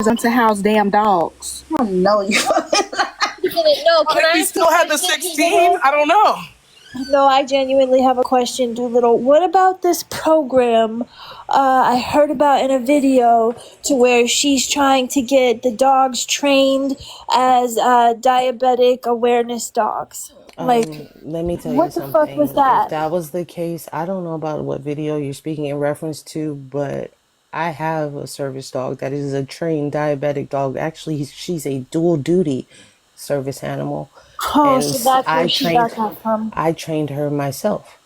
to house damn dogs. I know you. No, can I We ask still a had the question, 16? Doolittle? I don't know. No, I genuinely have a question, Doolittle. What about this program I heard about in a video to where she's trying to get the dogs trained as diabetic awareness dogs? Like, Let me tell you what the fuck was something. If that? that was the case, I don't know about what video you're speaking in reference to, but I have a service dog that is a trained diabetic dog. Actually, she's a dual duty service animal, Oh, and so that's where she got that from. I trained her myself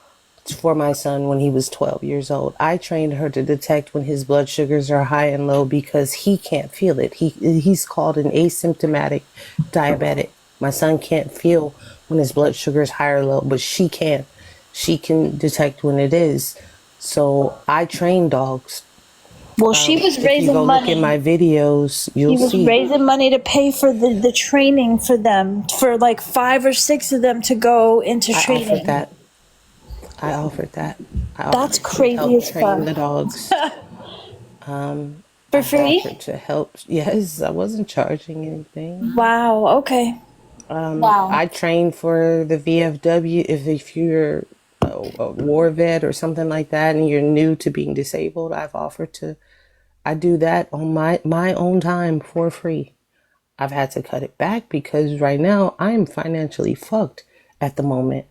for my son when he was 12 years old. I trained her to detect when his blood sugars are high and low because he can't feel it. He's called an asymptomatic diabetic. My son can't feel when his blood sugar is high or low, but she can. She can detect when it is. So I train dogs. Well, she was If you raising go look at money. my videos, He you'll was see. raising money to pay for the training for them, for like 5 or 6 of them to go into I training. offered that. I offered that. I That's offered to crazy help as train fuck. the dogs. For I free? offered to help. Yes, I wasn't charging anything. Wow, okay. Wow. I trained for the VFW. If you're a war vet or something like that, and you're new to being disabled, I've offered to. I do that on my own time for free. I've had to cut it back because right now I'm financially fucked at the moment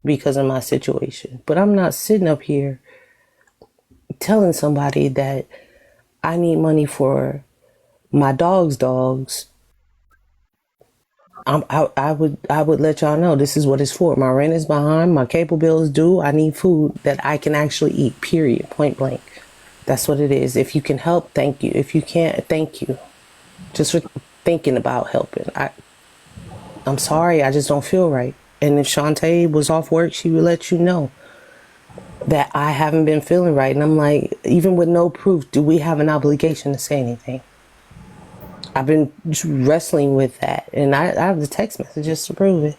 because of my situation. But I'm not sitting up here telling somebody that I need money for my dogs. I would let y'all know this is what it's for. My rent is behind. My cable bill is due. I need food that I can actually eat. Period. Point blank. That's what it is. If you can help, thank you. If you can't, thank you. Just for thinking about helping. I'm sorry. I just don't feel right. And if Shantae was off work, she would let you know that I haven't been feeling right. And I'm like, even with no proof, do we have an obligation to say anything? I've been wrestling with that, and I have the text messages to prove it.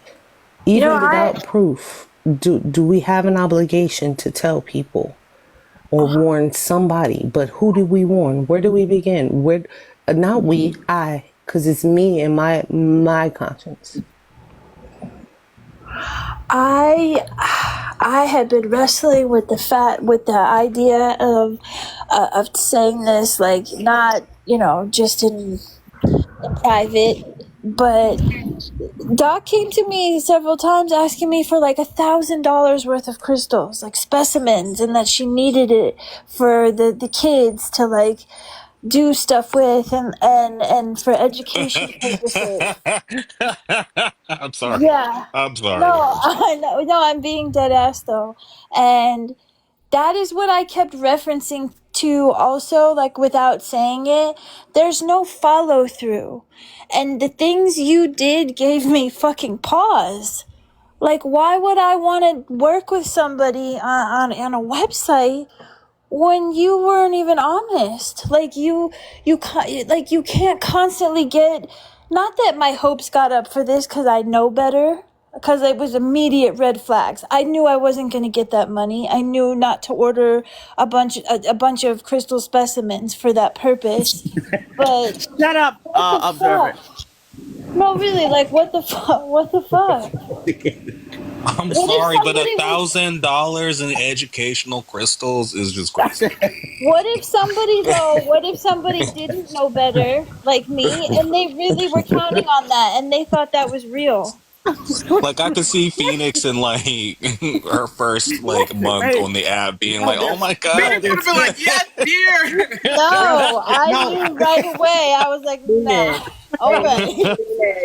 Even without proof, do we have an obligation to tell people or warn somebody? But who do we warn? Where do we begin? Where? Not we, I, because it's me and my conscience. I had been wrestling with the idea of saying this, like, not, just in private, but Doc came to me several times asking me for like $1,000 worth of crystals, like specimens, and that she needed it for the kids to like do stuff with and for education purposes. I'm sorry. Yeah. I'm sorry. No, I know. No, I'm being dead ass though. And that is what I kept referencing to also, like without saying it. There's no follow through. And the things you did gave me fucking pause. Like, why would I want to work with somebody on a website when you weren't even honest? Like, you can't constantly get, not that my hopes got up for this because I know better, because it was immediate red flags. I knew I wasn't going to get that money. I knew not to order a bunch of crystal specimens for that purpose. But shut up, observer. No, really, like, what the fuck? What the fuck? I'm What if sorry, but somebody was- $1,000 in educational crystals is just crazy. What if somebody didn't know better, like me, and they really were counting on that, and they thought that was real? Like I could see Phoenix in like her first like month on the app being like, "Oh my god!" Phoenix would have been like, yes, dear. No, I knew right away. I was like, nah, okay.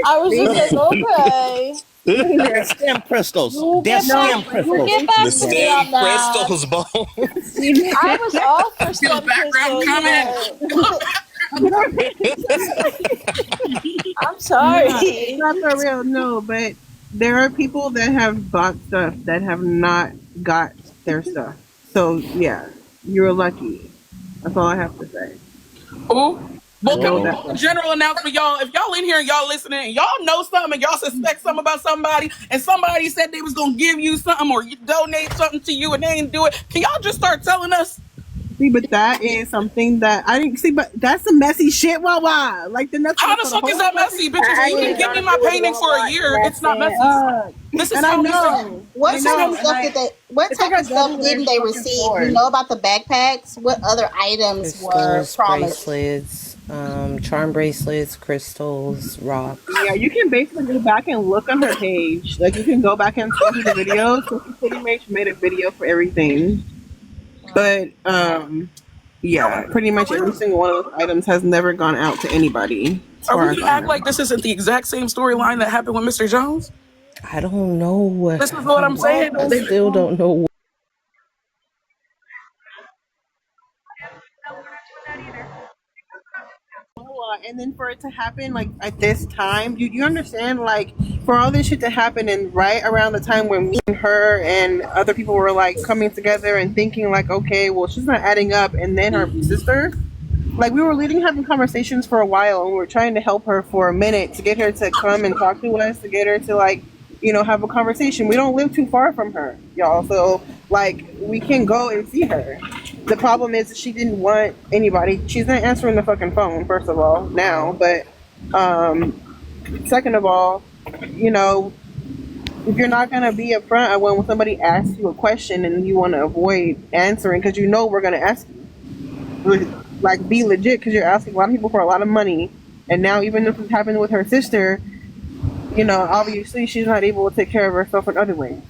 I was just like, okay. They're stem crystals. You They're get stem back, crystals. you get back The to me on stem that. crystals, Bone. I was all for Feel stem background crystals. comment. I'm sorry. It's not for real, no, but there are people that have bought stuff that have not got their stuff. So yeah, you're lucky. That's all I have to say. Ooh. Well, can we Whoa. do a general announcement, y'all? If y'all in here and y'all listening and y'all know something and y'all suspect something about somebody and somebody said they was going to give you something or donate something to you and they didn't do it, can y'all just start telling us? See, but that is something that I didn't see. But that's some messy shit, Wawa. Like the next. How the fuck is that messy, bitches? I You ain't didn't give me gonna my do it painting for a Walmart year. in that It's not messy. sense. This is And I how know. What I type know. of stuff did they? What It's type like of a stuff double-edged didn't they fucking receive? You sword. know about the backpacks? What other items were Crystals, promised? bracelets, charm bracelets, crystals, rocks. Yeah, you can basically go back and look on her page. Like you can go back and see the videos. So she pretty much made a video for everything. But yeah, pretty much every single one of those items has never gone out to anybody. As Are far we as gonna I act know. like this isn't the exact same storyline that happened with Mr. Jones? I don't know what. This is what I'm saying. I still don't know. And then for it to happen like at this time, you understand like for all this shit to happen and right around the time when me and her and other people were like coming together and thinking like, okay, well she's not adding up, and then her sister, like we were leading having conversations for a while and we were trying to help her for a minute to get her to come and talk to us, to get her to like, you know, have a conversation. We don't live too far from her, y'all, so like we can go and see her. The problem is she didn't want anybody. She's not answering the fucking phone, first of all, now, but second of all, you know, if you're not gonna be upfront when somebody asks you a question and you want to avoid answering because you know we're gonna ask you, like be legit because you're asking a lot of people for a lot of money, and now even if it's happened with her sister, you know, obviously she's not able to take care of herself in other ways.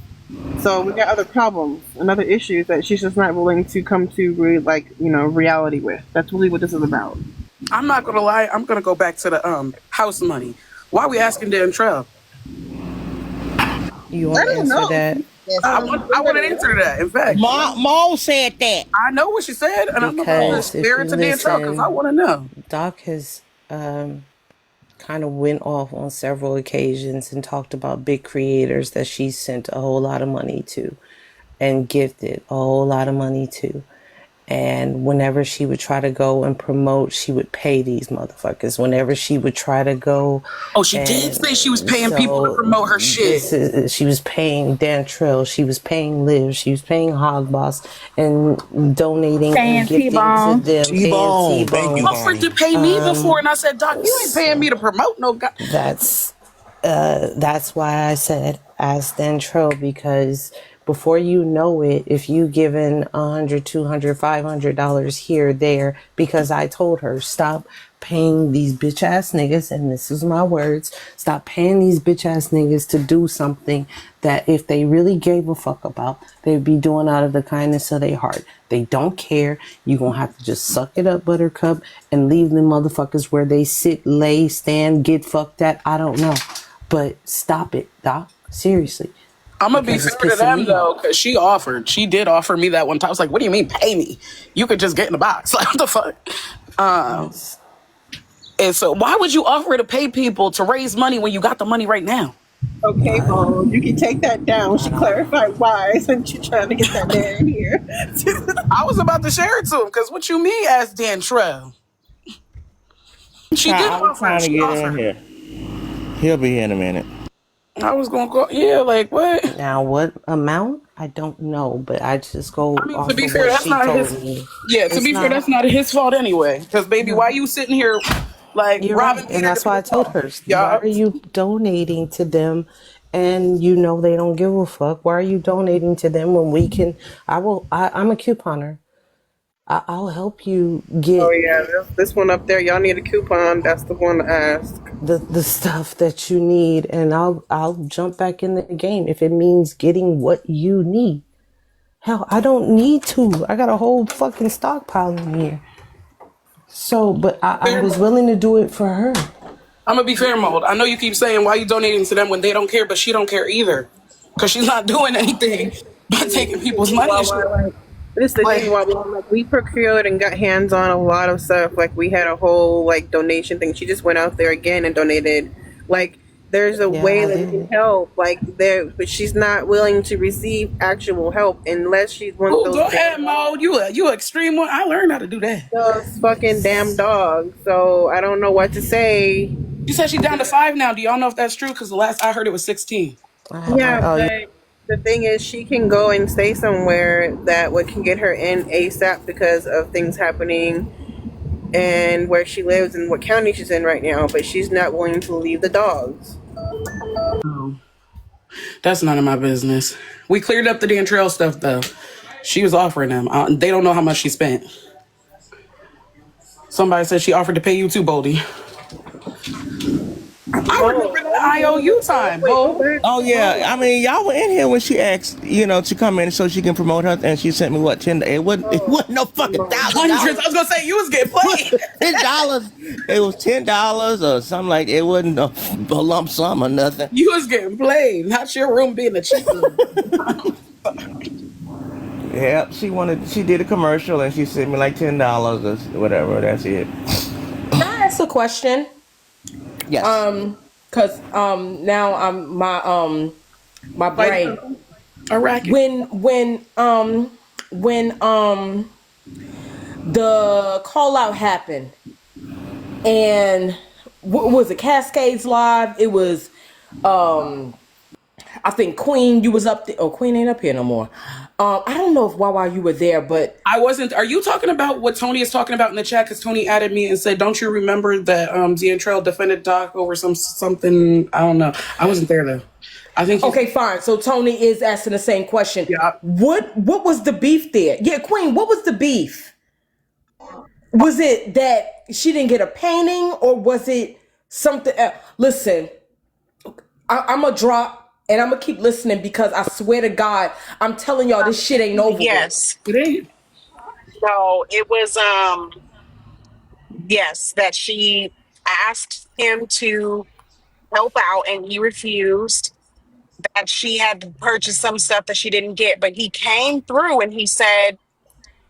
So we got other problems and other issues that she's just not willing to come to like, you know, reality with. That's really what this is about. I'm not gonna lie. I'm gonna go back to the house money. Why are we asking Dantrell? You want to answer that? Yes. I want an answer to that. In fact, Mo said that. I know what she said, and I'm gonna Because if spare you it to Dantrell because I listen, want to know. Doc has kind of went off on several occasions and talked about big creators that she sent a whole lot of money to and gifted a whole lot of money to. And whenever she would try to go and promote, she would pay these motherfuckers. Whenever she would try to go, Oh, she did say she was paying people to so promote her shit. she was paying Dan Trill, she was paying Liv, she was paying Hog Boss, and donating Paying and gifting T-Bone. to them. T-Bone, Paying thank you, T-Bone. Offered to pay me before, and I said, Doc, you ain't paying me to promote no guy. That's why I said ask Dentrell, because before you know it, if you given $100, $200, $500 here, there, because I told her stop paying these bitch ass niggas, and this is my words, stop paying these bitch ass niggas to do something that if they really gave a fuck about, they'd be doing out of the kindness of their heart. They don't care. You gonna have to just suck it up, Buttercup, and leave them motherfuckers where they sit, lay, stand, get fucked at. I don't know. But stop it, Doc. Seriously. I'm gonna be Because it's fair to pissing them me though, off. because she did offer me that one time. I was like, "What do you mean pay me? You could just get in the box." Like, what the fuck? Yes. And so, why would you offer to pay people to raise money when you got the money right now? Okay, Bo, you can take that down. She clarified why, since you're trying to get that man in here. I was about to share it to him because what you mean, asked Dantrell. She did I was offer. trying to She get offered. in here. He'll be here in a minute. I was gonna go. Yeah, like what? Now, what amount? I don't know, but I just go I mean, off to be of fair, what that's she not told his. me. Yeah, to It's be fair, not. that's not his fault anyway. Because baby, why you sitting here like You're robbing right. And Peter to that's why pay I told Paul? her, why Yeah. are you donating to them? And you know they don't give a fuck. Why are you donating to them when we can? I'm a couponer. I'll help you Oh get yeah, this one up there. Y'all need a coupon. That's the one to ask. the stuff that you need, and I'll jump back in the game if it means getting what you need. Hell, I don't need to. I got a whole fucking stockpile in here. So, but I Fair was mode. willing to do it for her. I'm gonna be fair mode. I know you keep saying why you donating to them when they don't care, but she don't care either, because she's not doing anything but taking people's money and shit. Like, this is the Like, thing. While we procured and got hands on a lot of stuff. Like we had a whole like donation thing. She just went out there again and donated. Like there's a Yeah, way I that we can did. help. Like there, but she's not willing to receive actual help unless she's one of oh, go those ahead, mode. You a extreme one. I learned how to do that. those fucking damn dogs. So I don't know what to say. She said she's down to 5 now. Do y'all know if that's true? Because the last I heard it was 16. Yeah, Oh, yeah. but the thing is, she can go and stay somewhere that what can get her in ASAP because of things happening and where she lives and what county she's in right now. But she's not willing to leave the dogs. That's none of my business. We cleared up the Dantrell stuff though. She was offering them. They don't know how much she spent. Somebody said she offered to pay you too, Boldy. I remember the IOU time, Bo. Oh yeah, I mean y'all were in here when she asked, to come in so she can promote her, and she sent me what $10. It wasn't no fucking Hundreds. I was gonna say you was getting played. $10. It was $10 or something like. It wasn't a lump sum or nothing. You was getting played. Not your room being a cheap room. Yeah, she did a commercial and she sent me like $10 or whatever. That's it. Can I ask a question? Yes. Cause now I'm my brain. A racket. When the call out happened, and what was it? Cascades Live. It was I think Queen, you was up there. Oh, Queen ain't up here no more. I don't know if Wawa you were there, but I wasn't. Are you talking about what Tony is talking about in the chat? Because Tony added me and said, "Don't you remember that Dantrell defended Doc over something? I don't know. I wasn't there though. I think. Okay, fine. So Tony is asking the same question. Yeah. What was the beef there? Yeah, Queen. What was the beef? Was it that she didn't get a painting, or was it something? Listen, I'm gonna drop. And I'm gonna keep listening because I swear to God, I'm telling y'all this shit ain't over. Yes. It ain't. So it was yes, that she asked him to help out and he refused. That she had to purchase some stuff that she didn't get, but he came through and he said,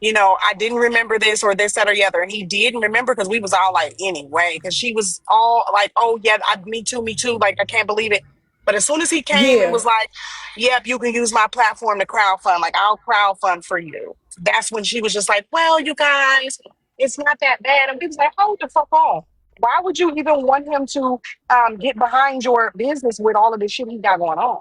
I didn't remember this or this, that, or the other. And he didn't remember because we was all like, anyway, because she was all like, oh, yeah, me too. Like, I can't believe it. But as soon as he came and was like, yep, you can use my platform to crowdfund. Like, I'll crowdfund for you. That's when she was just like, well, you guys, it's not that bad. And we was like, hold the fuck on. Why would you even want him to get behind your business with all of this shit he got going on?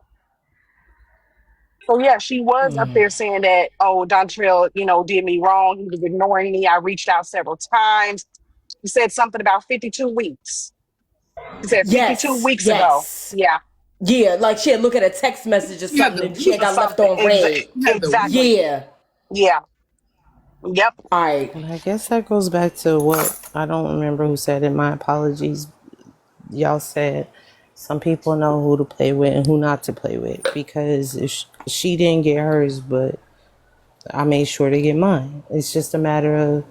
So yeah, she was up there saying that, oh, Dontrell, did me wrong. He was ignoring me. I reached out several times. He said something about 52 weeks. He said 52 weeks ago. Yeah. Yeah, like she had look at a text message or something and she had got left on red. Exactly. Yeah. Yeah. Yep. All right. And I guess that goes back to what I don't remember who said it. My apologies. Y'all said some people know who to play with and who not to play with, because if she didn't get hers, but I made sure to get mine. It's just a matter of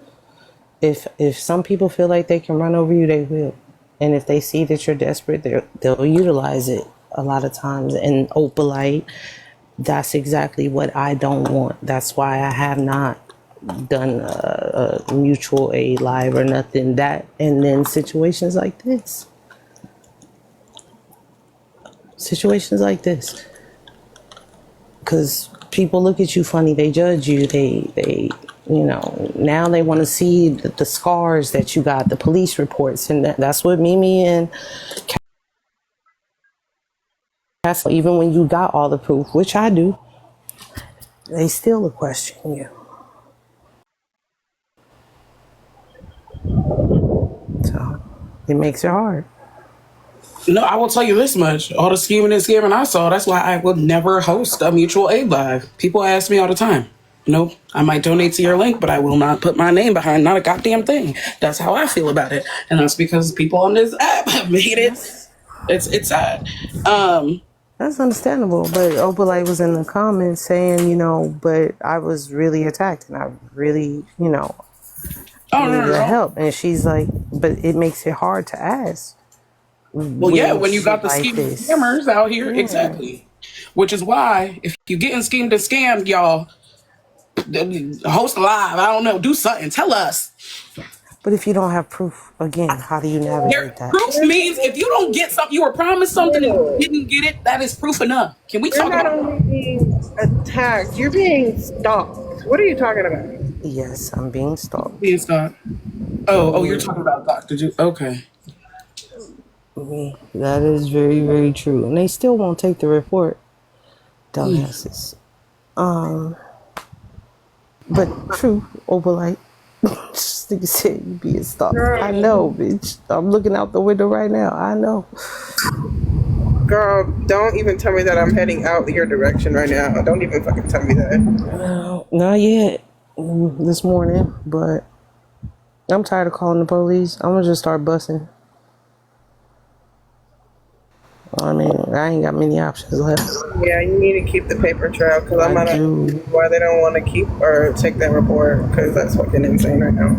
if some people feel like they can run over you, they will. And if they see that you're desperate, they'll utilize it a lot of times. And Opalite, that's exactly what I don't want. That's why I have not done a mutual aid live or nothing. That, and then situations like this. Because people look at you funny, they judge you, they now they want to see the scars that you got, the police reports, and that's what Mimi and Cass, even when you got all the proof, which I do, they still will question you. So it makes it hard. No, I will tell you this much. All the scheming and scamming I saw, that's why I will never host a mutual aid live. People ask me all the time. Nope, I might donate to your link, but I will not put my name behind not a goddamn thing. That's how I feel about it. And that's because people on this app have made it. It's sad. That's understandable, but Opalite was in the comments saying, but I was really attacked and I really, needed help. And she's like, but it makes it hard to ask. Well, yeah, when you got the scheming scammers out here, exactly. Which is why, if you getting schemed and scammed, y'all, host a live, I don't know, do something, tell us. But if you don't have proof, again, how do you navigate that? Proof means if you don't get something, you were promised something and you didn't get it, that is proof enough. Can we talk about You're not only being attacked, you're being stalked. What are you talking about? Yes, I'm being stalked. Being stalked. Oh, you're talking about Dr. Okay. That is very, very true. And they still won't take the report. Dumbasses. But true, Opalite. This nigga said you being stalked. I know, bitch. I'm looking out the window right now. I know. Girl, don't even tell me that I'm heading out your direction right now. Don't even fucking tell me that. No, not yet. This morning, but I'm tired of calling the police. I'm gonna just start busting. I mean, I ain't got many options left. Yeah, you need to keep the paper trail because I'm not why they don't want to keep or take that report because that's fucking insane right now.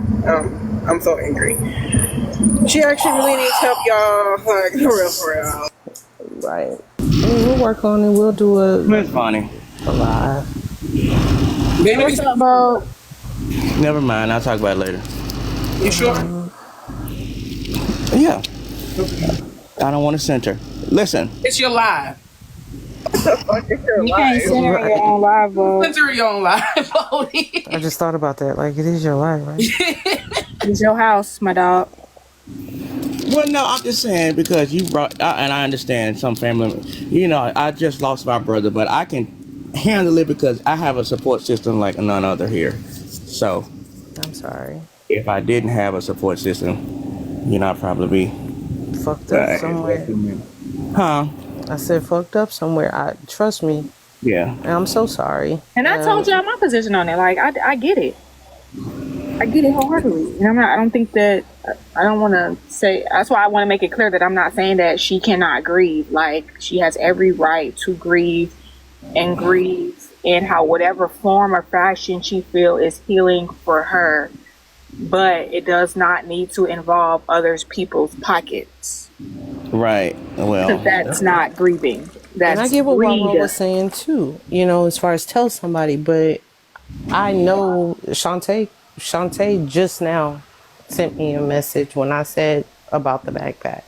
I'm so angry. She actually really needs help, y'all. Like, for real. Right. We'll work on it. We'll do It's funny. a live. What's up, bro? Never mind. I'll talk about it later. You sure? Yeah. I don't want to center. Listen. It's your live. You can't center your own live, bro. Censor your own live, Bodie. I just thought about that. Like, it is your life, right? It's your house, my dog. Well, no, I'm just saying because you brought, and I understand some family, you know, I just lost my brother, but I can handle it because I have a support system like none other here. So, I'm sorry. if I didn't have a support system, you know, I'd probably be Fucked up somewhere. Huh? I said fucked up somewhere. Trust me. Yeah. And I'm so sorry. And I told y'all my position on it. Like, I get it. I get it wholeheartedly. And I don't think that, I don't want to say, that's why I want to make it clear that I'm not saying that she cannot grieve. Like, she has every right to grieve and grieve in whatever form or fashion she feel is healing for her. But it does not need to involve others people's pockets. Right. Well, Because that's not grieving. That's And I get what greed. Wawa was saying too, you know, as far as tell somebody, but I know Shantae just now sent me a message when I said about the backpack.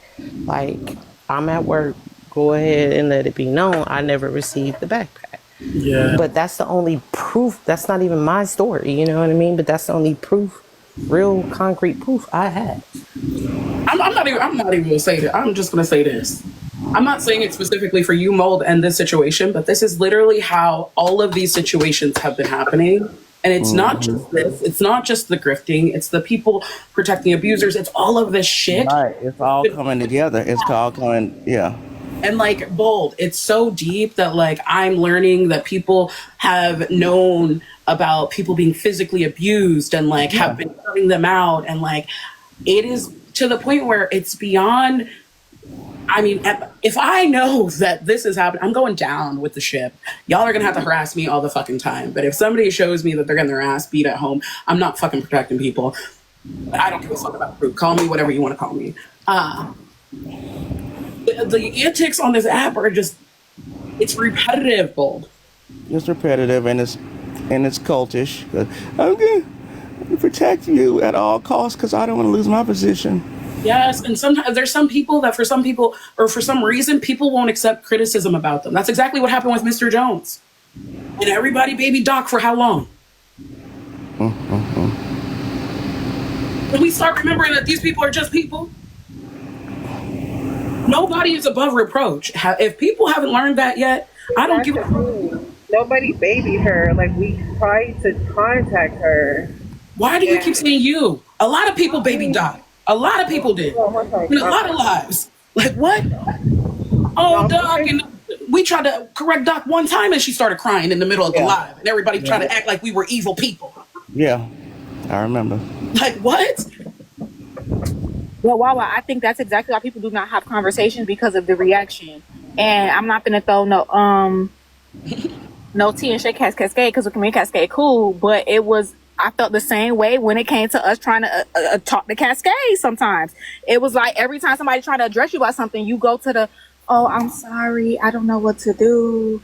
Like, I'm at work, go ahead and let it be known I never received the backpack. Yeah. But that's the only proof. That's not even my story, you know what I mean? But that's the only proof, real concrete proof I had. I'm not even gonna say that. I'm just gonna say this. I'm not saying it specifically for you, Mold, and this situation, but this is literally how all of these situations have been happening. And it's not just this. It's not just the grifting. It's the people protecting abusers. It's all of this shit. right. It's all coming together. It's all coming, yeah. And like, Bold, it's so deep that like I'm learning that people have known about people being physically abused and like have been cutting them out. And like, it is to the point where it's beyond. I mean, if I know that this is happening, I'm going down with the ship. Y'all are going to have to harass me all the fucking time. But if somebody shows me that they're getting their ass beat at home, I'm not fucking protecting people. I don't give a fuck about proof. Call me whatever you want to call me. The antics on this app are just, it's repetitive, Bold. It's repetitive and it's cultish. I'm going to protect you at all costs because I don't want to lose my position. Yes, and sometimes there's some people that for some people, or for some reason, people won't accept criticism about them. That's exactly what happened with Mr. Jones. And everybody baby Doc for how long? When we start remembering that these people are just people, nobody is above reproach. If people haven't learned that yet, I don't give a fuck. Nobody babied her. Like, we tried to contact her. Why do you keep saying you? A lot of people baby Doc. A lot of people did. In a lot of lives. Like, what? Oh, Doc. And we tried to correct Doc one time and she started crying in the middle of the live. And everybody tried to act like we were evil people. Yeah, I remember. Like, what? Well, Wawa, I think that's exactly why people do not have conversations because of the reaction. And I'm not gonna throw no tea and shake Cascade because we can make Cascade cool, but I felt the same way when it came to us trying to talk to Cascade sometimes. It was like every time somebody tried to address you about something, you go to the, oh, I'm sorry, I don't know what to do.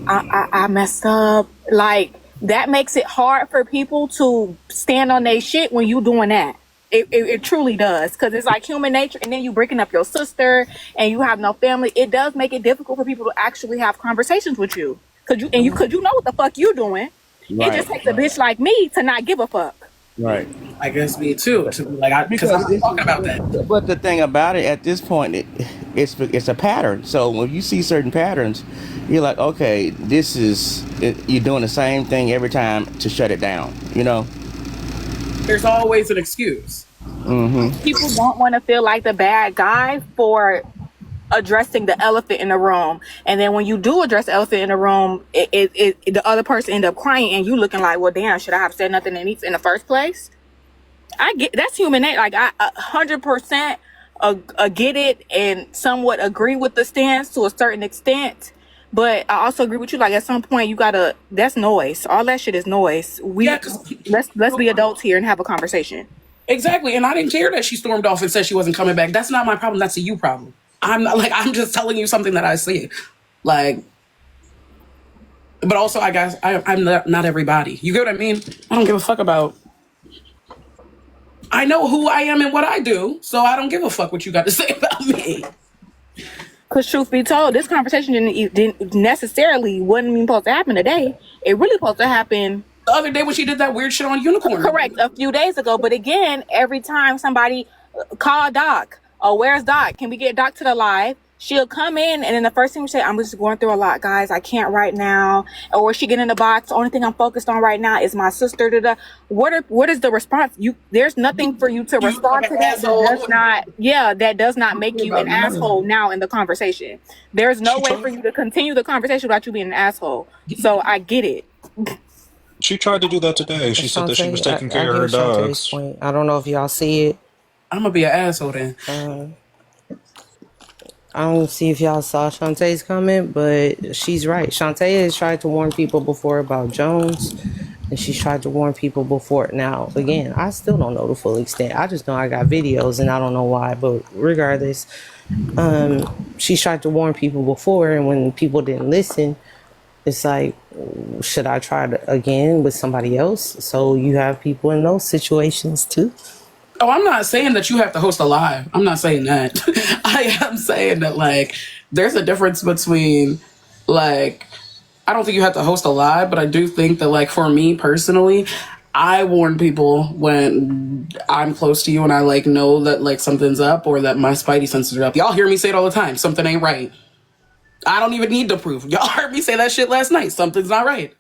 I messed up. Like, that makes it hard for people to stand on their shit when you doing that. It truly does, because it's like human nature, and then you breaking up your sister and you have no family. It does make it difficult for people to actually have conversations with you, because you know what the fuck you doing. Right. It just takes a bitch like me to not give a fuck. Right. I guess me too. To be like, because Because I'm not talking about that. but the thing about it at this point, it's a pattern. So when you see certain patterns, you're like, okay, you're doing the same thing every time to shut it down. You know. There's always an excuse. People don't want to feel like the bad guy for addressing the elephant in the room, and then when you do address the elephant in the room, the other person end up crying, and you looking like, well, damn, should I have said nothing in the first place? I get that's human nature. Like I 100% get it and somewhat agree with the stance to a certain extent. But I also agree with you. Like at some point, you gotta. That's noise. All that shit is noise. Let's be adults here and have a conversation. Exactly. And I didn't care that she stormed off and said she wasn't coming back. That's not my problem. That's a you problem. I'm not like, I'm just telling you something that I see. Like, but also I guess I'm not everybody. You get what I mean? I don't give a fuck about. I know who I am and what I do, so I don't give a fuck what you got to say about me. Because truth be told, this conversation didn't necessarily wasn't even supposed to happen today. It really supposed to happen the other day when she did that weird shit on Unicorn. Correct, a few days ago. But again, every time somebody call Doc, oh, where's Doc? Can we get Doc to the live? She'll come in, and then the first thing she say, I'm just going through a lot, guys. I can't right now. Or she get in the box. The only thing I'm focused on right now is my sister. What is the response? There's nothing for you to respond to that. That does not make you an asshole now in the conversation. There's no way for you to continue the conversation without you being an asshole. So I get it. She tried to do that today. She said that she was taking care of her dogs. I don't know if y'all see it. I'm gonna be an asshole then. I don't see if y'all saw Shantae's comment, but she's right. Shantae has tried to warn people before about Jones, and she's tried to warn people before. Now, again, I still don't know the full extent. I just know I got videos, and I don't know why. But regardless, she's tried to warn people before, and when people didn't listen, it's like, should I try to again with somebody else? So you have people in those situations too. Oh, I'm not saying that you have to host a live. I'm not saying that. I am saying that, like, there's a difference between, like, I don't think you have to host a live, but I do think that, like, for me personally, I warn people when I'm close to you and I, like, know that, like, something's up or that my spidey senses are up. Y'all hear me say it all the time. Something ain't right. I don't even need to prove. Y'all heard me say that shit last night. Something's not right.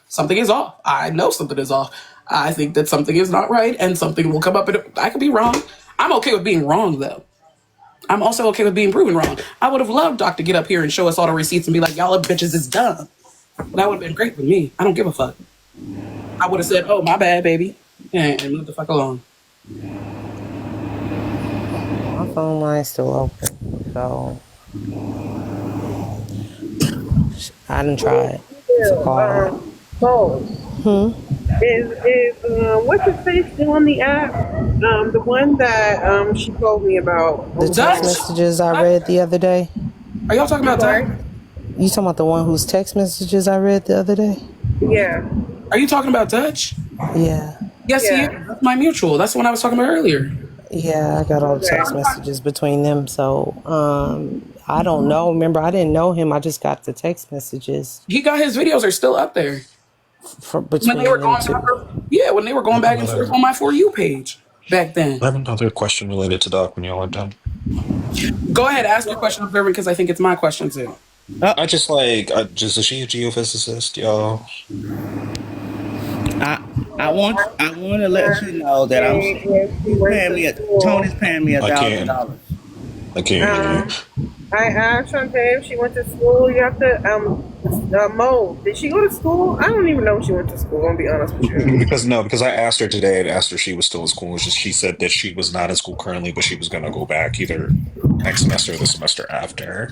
Something is off. I know something is off. I think that something is not right and something will come up. I could be wrong. I'm okay with being wrong, though. I'm also okay with being proven wrong. I would have loved Doc to get up here and show us all the receipts and be like, y'all bitches is dumb. That would have been great for me. I don't give a fuck. I would have said, oh, my bad, baby. And move the fuck along. My phone line's still open, so I didn't try it. It's called. Is what's his face still on the app? The one that she told me about. The text messages I read the other day. Are y'all talking about that? You talking about the one whose text messages I read the other day? Yeah. Are you talking about Dutch? Yeah. Yes, yeah. That's my mutual. That's the one I was talking about earlier. Yeah, I got all the text messages between them. So, I don't know. Remember, I didn't know him. I just got the text messages. He got his videos are still up there. Between when they were when they were going back and forth on my For You page back then. I have another question related to Doc when y'all are done. Go ahead, ask your question, Observant, because I think it's my question too. Is she a geophysicist, y'all? I want to let you know that Tony's paying me $1,000. I can't hear you. I asked Shantae if she went to school. You have to Mo. Did she go to school? I don't even know if she went to school. I'm gonna be honest with you. Because I asked her today and asked her if she was still in school. She said that she was not in school currently, but she was gonna go back either next semester or the semester after.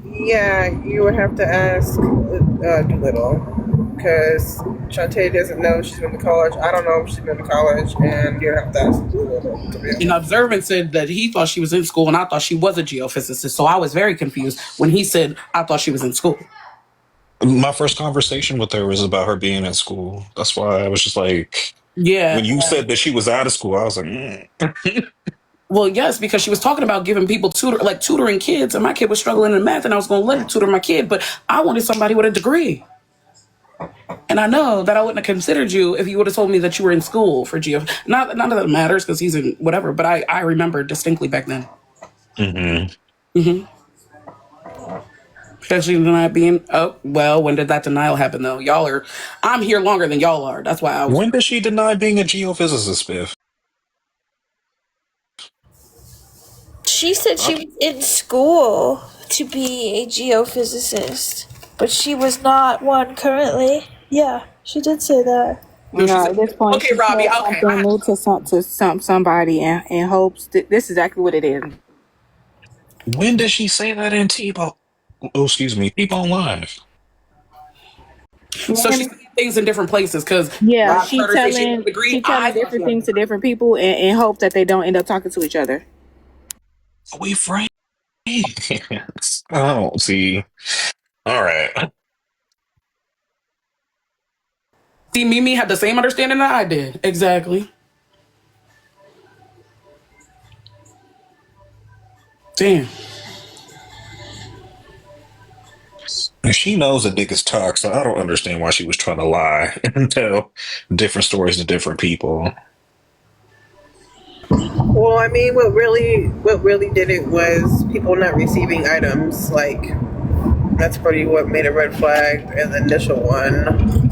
Yeah, you would have to ask Doolittle, because Shantae doesn't know if she's been to college. I don't know if she's been to college, and you'd have to ask Doolittle. And Observant said that he thought she was in school, and I thought she was a geophysicist. So I was very confused when he said I thought she was in school. My first conversation with her was about her being in school. That's why I was just like, yeah. When you said that she was out of school, I was like, Well, yes, because she was talking about giving people tutoring kids, and my kid was struggling in math, and I was going to let her tutor my kid, but I wanted somebody with a degree. And I know that I wouldn't have considered you if you would have told me that you were in school for Geo. Not that it matters because he's in whatever, but I remember distinctly back then. Especially not being, oh, well, when did that denial happen though? I'm here longer than y'all are. That's why I was. When did she deny being a geophysicist, Biff? She said she was in school to be a geophysicist, but she was not one currently. Yeah, she did say that. No, she No, said, at this point, okay, she Robbie, said okay. something new to somebody and hopes that this is exactly what it is. When did she say that in T-Bone? Oh, excuse me, T-Bone Live. So she's saying things in different places because Yeah, Rob heard her say she had a degree. she telling different things to different people and hope that they don't end up talking to each other. Are we friends? Oh, see. All right. See, Mimi had the same understanding that I did. Exactly. Damn. And she knows that niggas talk, so I don't understand why she was trying to lie and tell different stories to different people. Well, I mean, what really did it was people not receiving items. Like, that's pretty what made a red flag as the initial one,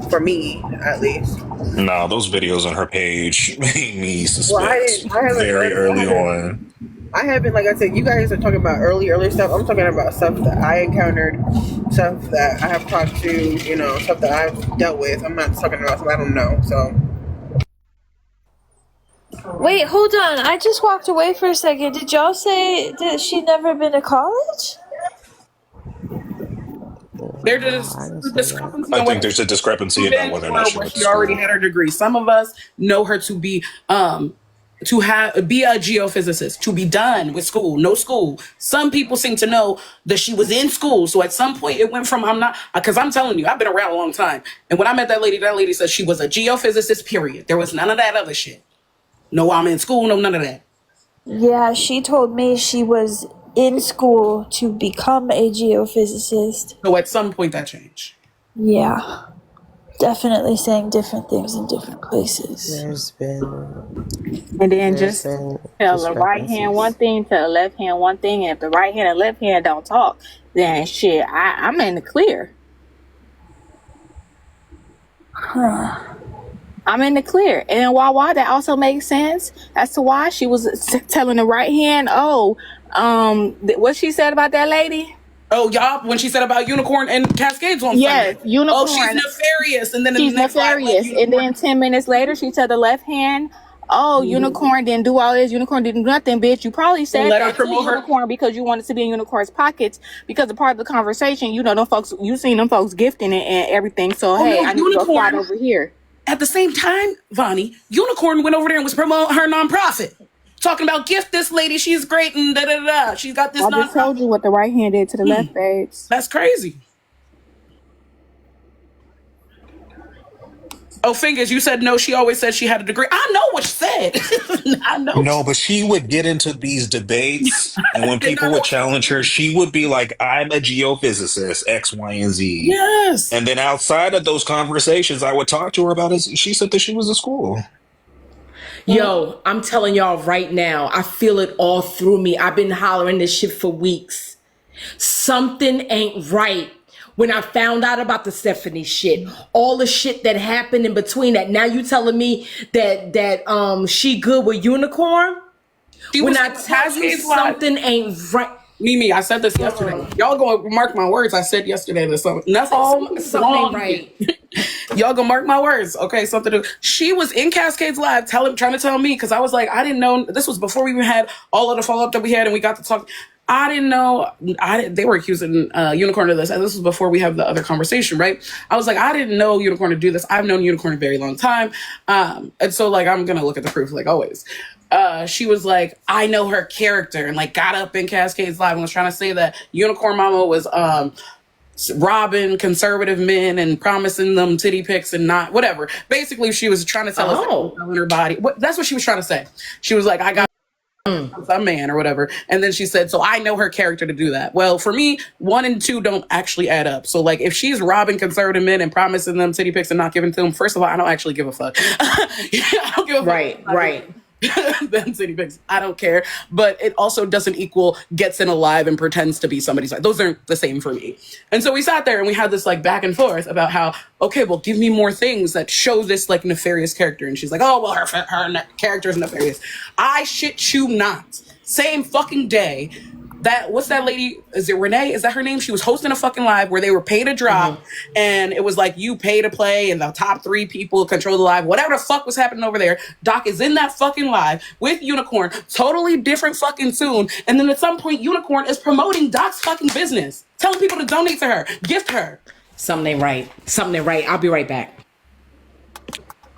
for me at least. No, those videos on her page made me Well, suspect very early on. I haven't, like I said, you guys are talking about early stuff. I'm talking about stuff that I encountered, stuff that I have talked to, stuff that I've dealt with. I'm not talking about stuff I don't know, so. Wait, hold on. I just walked away for a second. Did y'all say that she'd never been to college? There's a discrepancy. I think there's a discrepancy about whether or not she went to she already school. had her degree. Some of us know her to be be a geophysicist, to be done with school, no school. Some people seem to know that she was in school. So at some point it went from because I'm telling you, I've been around a long time. And when I met that lady said she was a geophysicist, period. There was none of that other shit. No, I'm in school, no, none of that. Yeah, she told me she was in school to become a geophysicist. So at some point that changed. Yeah. Definitely saying different things in different places. There's been And then just been tell the right hand one thing, tell the left hand one thing, and if the right hand and left hand don't talk, then shit, I'm in the clear. I'm in the clear. And then why that also makes sense as to why she was telling the right hand, what she said about that lady? Oh, y'all, when she said about Unicorn and Cascades on Yes, Sunday. Unicorn. Oh, she's nefarious. And then She's in the next nefarious. slide, And then 10 minutes later, she said the left hand, Unicorn didn't do all this. Unicorn didn't do nothing, bitch. You probably said let her that to promote her. Unicorn because you wanted to be in Unicorn's pockets because a part of the conversation, them folks, you seen them folks gifting it and everything. So, hey, no, I need to go slide over here. At the same time, Vonnie, Unicorn went over there and was promoting her nonprofit. Talking about gift this lady, she's great and da-da-da. She's got this I just told you what the right hand did to the left, babes. That's crazy. Oh, Fingers, you said no. She always said she had a degree. I know what she said. I know. No, but she would get into these debates, and when people would challenge her, she would be like, I'm a geophysicist, X, Y, and Z. Yes. And then outside of those conversations, I would talk to her about it. She said that she was in school. Yo, I'm telling y'all right now, I feel it all through me. I've been hollering this shit for weeks. Something ain't right. When I found out about the Stephanie shit, all the shit that happened in between that, now you telling me that she good with Unicorn? When I tell you something ain't right. Mimi, I said this yesterday. Y'all gonna mark my words. I said yesterday that something ain't right. Y'all gonna mark my words. Okay, something to. She was in Cascades Live trying to tell me, because I was like, I didn't know. This was before we even had all of the follow-up that we had and we got to talk. I didn't know. They were accusing Unicorn of this, and this was before we have the other conversation, right? I was like, I didn't know Unicorn to do this. I've known Unicorn a very long time, and so like I'm gonna look at the proof like always. She was like, I know her character, and like got up in Cascades Live and was trying to say that Unicorn Mama was robbing conservative men and promising them titty pics and not whatever. Basically, she was trying to tell us telling her body. That's what she was trying to say. She was like, I got some man or whatever. And then she said, so I know her character to do that. Well, for me, 1 and 2 don't actually add up. So like if she's robbing conservative men and promising them titty pics and not giving to them, first of all, I don't actually give a fuck. I don't give a fuck. Right. Them titty pics. I don't care. But it also doesn't equal gets in alive and pretends to be somebody's wife. Those aren't the same for me. And so we sat there and we had this like back and forth about how, okay, well, give me more things that show this like nefarious character. And she's like, oh, well, her character is nefarious. I shit you not. Same fucking day. What's that lady? Is it Renee? Is that her name? She was hosting a fucking live where they were paid to drop, and it was like you pay to play, and the top 3 people control the live. Whatever the fuck was happening over there, Doc is in that fucking live with Unicorn, totally different fucking tune. And then at some point, Unicorn is promoting Doc's fucking business, telling people to donate to her, gift her. Something ain't right. Something ain't right. I'll be right back.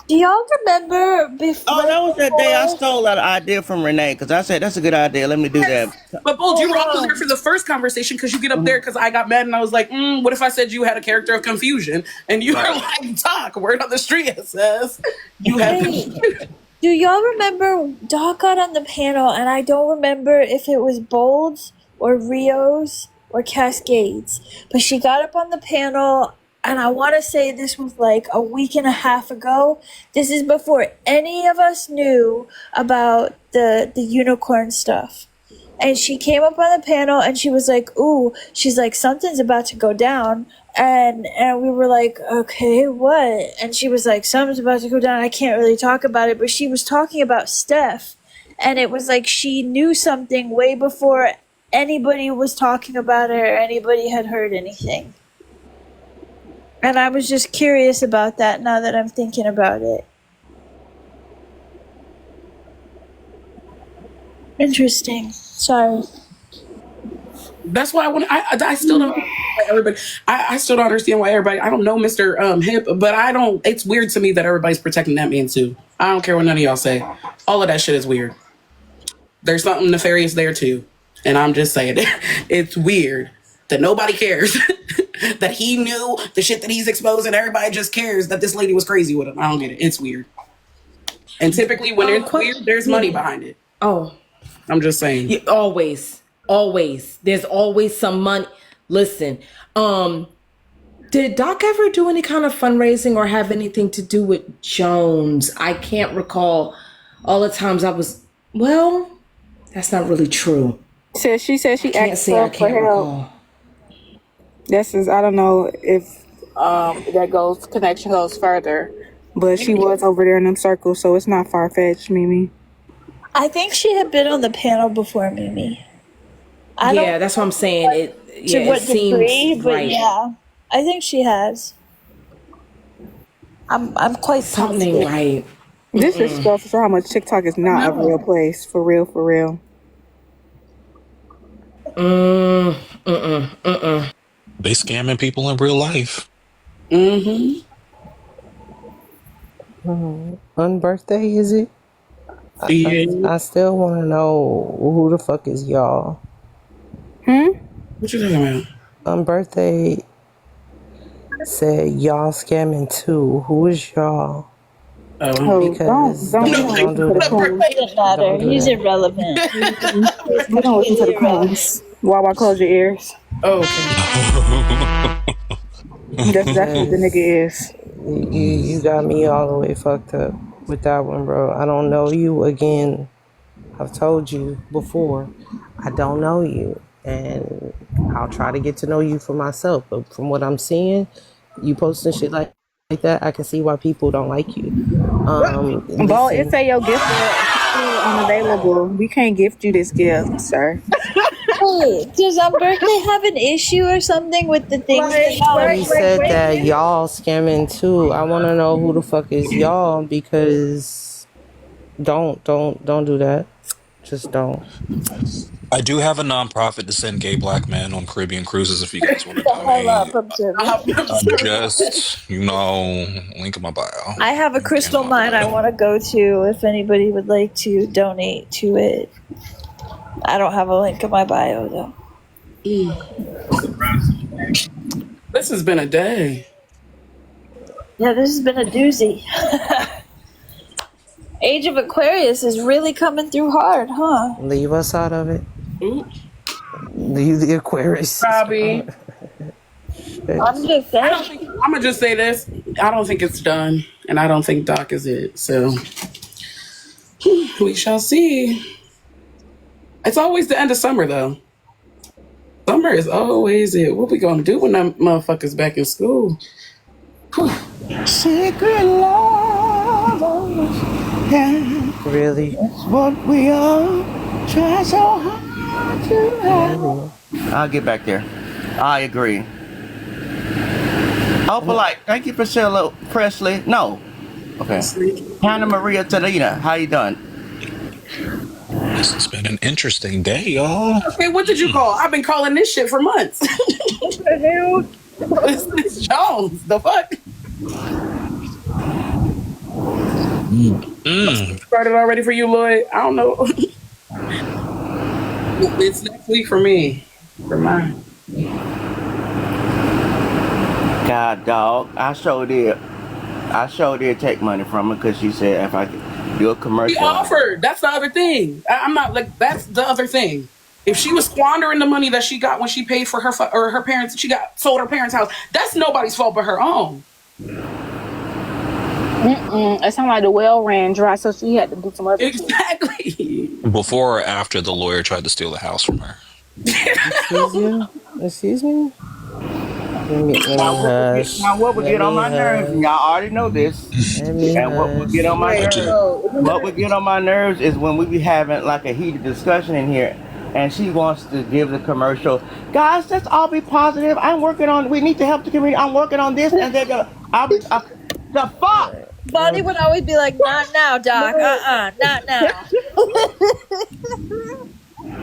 Do y'all remember before? Oh, that was that day I stole that idea from Renee because I said that's a good idea. Let me do that. But Bulge, you were also there for the first conversation because you get up there because I got mad and I was like, what if I said you had a character of confusion? And you were like, Doc, word on the street it says you have confusion. Do y'all remember Doc got on the panel and I don't remember if it was Bolds or Rios or Cascades, but she got up on the panel. And I want to say this was like a week and a half ago. This is before any of us knew about the unicorn stuff. And she came up on the panel and she was like, ooh, she's like, something's about to go down. And we were like, okay, what? And she was like, something's about to go down. I can't really talk about it. But she was talking about Steph. And it was like she knew something way before anybody was talking about it or anybody had heard anything. And I was just curious about that now that I'm thinking about it. Interesting. Sorry. That's why I still don't everybody. I still don't understand why everybody. I don't know Mr. Hip, but I don't. It's weird to me that everybody's protecting that man too. I don't care what none of y'all say. All of that shit is weird. There's something nefarious there too, and I'm just saying it's weird that nobody cares. That he knew the shit that he's exposing. Everybody just cares that this lady was crazy with him. I don't get it. It's weird. And typically when it's weird, there's money behind it. Oh. I'm just saying. Yeah, always. There's always some money. Listen, did Doc ever do any kind of fundraising or have anything to do with Jones? I can't recall all the times well, that's not really true. She said she asked I for can't help. recall. I don't know if that connection goes further, but she was over there in them circles, so it's not far-fetched, Mimi. I think she had been on the panel before Mimi. Yeah, that's what I'm saying. It seems but right. yeah, I think she has. I'm quite Something positive. right. This is stuff for how much TikTok is not a real place, for real. They scamming people in real life. On birthday, is it? I still want to know who the fuck is y'all. What you talking about? On birthday said y'all scamming too. Who is y'all? Because don't do that. It doesn't matter. He's irrelevant. You don't listen to the comments. Wawa, close your ears. Oh, okay. That's exactly what the nigga is. You got me all the way fucked up with that one, bro. I don't know you again. I've told you before, I don't know you. And I'll try to get to know you for myself. But from what I'm seeing, you posting shit like that, I can see why people don't like you. Bo, it say your gift is unavailable. We can't gift you this gift, sir. Hey, does our birthday have an issue or something with the things that y'all You said that y'all scamming too. I want to know who the fuck is y'all, because don't do that. Just don't. I do have a nonprofit to send gay black men on Caribbean cruises if you guys want to donate. Just, link in my bio. I have a crystal mine I want to go to if anybody would like to donate to it. I don't have a link in my bio though. This has been a day. Yeah, this has been a doozy. Age of Aquarius is really coming through hard, huh? Leave us out of it. Ooh. Leave the Aquarius. Robbie. I'm just saying. I'm gonna just say this. I don't think it's done, and I don't think Doc is it. So we shall see. It's always the end of summer, though. Summer is always it. What we gonna do when that motherfucker's back in school? Secret love. Yeah, Really? that's what we all try so hard to have. I'll get back there. I agree. Oh, polite. Thank you, Priscilla Presley. No. Okay. Hannah Maria Tadina. How you doing? This has been an interesting day, y'all. Okay, what did you call? I've been calling this shit for months. What the hell? It's Jones. The fuck? Started already for you, Lloyd? I don't know. It's next week for me. For mine. God, dog. I sure did take money from her because she said if I could do a commercial. She offered. That's the other thing. I'm not like, that's the other thing. If she was squandering the money that she got when she paid for her parents, sold her parents' house, that's nobody's fault but her own. It sounded like the well ran dry, so she had to do some other Exactly. Before or after the lawyer tried to steal the house from her? Excuse me? Let me hush. Now, what would get on my nerves, and y'all already know this, and what would get on my nerves is when we be having like a heated discussion in here, and she wants to give the commercial, guys, let's all be positive. We need to help the community. I'm working on this, and they're gonna, the fuck? Bonnie would always be like, not now, Doc. Not now.